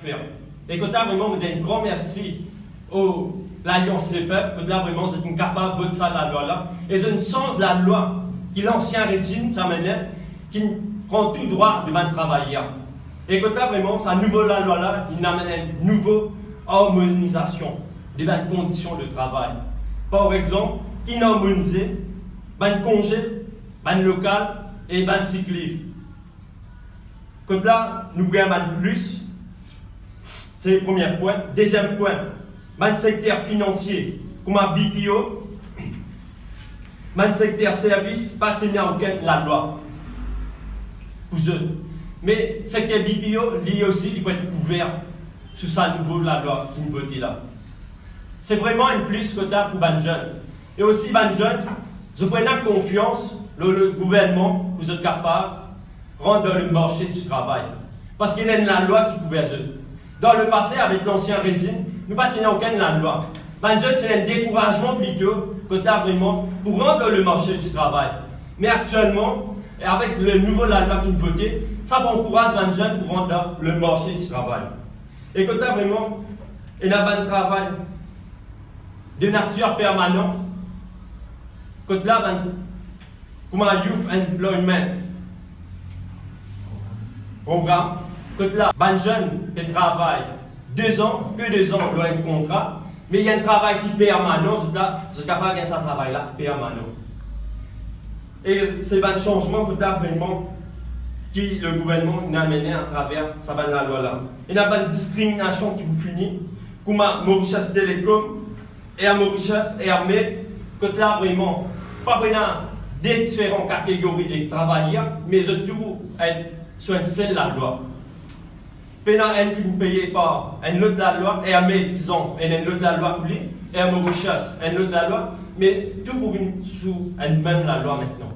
faire. Et que là, vraiment, vous avez un grand merci à l'Alliance des peuples, que là, vraiment, vous êtes capable de voter ça, la loi-là. Et c'est une sens de la loi, qui l'ancien régime, ça manière, qui prend tout droit de travailler. Et que là, vraiment, ça nouveau la loi-là, il amène une nouvelle harmonisation des conditions de travail. Par exemple, qui n'a harmonisé, congé, local et sick leave. Que là, nous gagnons plus. C'est le premier point. Deuxième point, le secteur financier, comme un BPO, le secteur service, pas de aucune la loi. Pour eux. Mais le secteur BPO, lui aussi, il peut être couvert sous sa nouvelle la loi qui nous vote là. C'est vraiment un plus que tu as pour les jeunes. Et aussi, les jeunes, je prends confiance dans le gouvernement, vous êtes capable de rendre le marché du travail. Parce qu'il y a une loi qui couvre eux. Dans le passé, avec l'ancien régime, nous n'avons pas aucune loi. Les jeunes, c'est un découragement plutôt que tu as vraiment pour rendre le marché du travail. Mais actuellement, avec le nouveau loi qui nous vote, ça encourage les jeunes pour rendre le marché du travail. Et que tu as vraiment un bon travail de nature permanente, que tu as comme un Youth Employment programme, que tu as un jeune qui travaille 2 ans, que 2 ans, il a un contrat, mais il y a un travail qui est permanent, je capable de gagner ce travail-là permanent. Et c'est un changement que tu as vraiment qui le gouvernement a amené à travers sa la loi-là. Il y a une discrimination qui vous finit, comme à Mauritius Télécom et à Mauritius et Armée, que tu as vraiment pas vraiment des différentes catégories de travailleurs, mais tout être sur une seule la loi. Pendant un qui vous payez par une autre la loi, et à Armée, disons, une autre la loi pour lui, et à Mauritius, une autre la loi, mais tout pour sous une même la loi maintenant.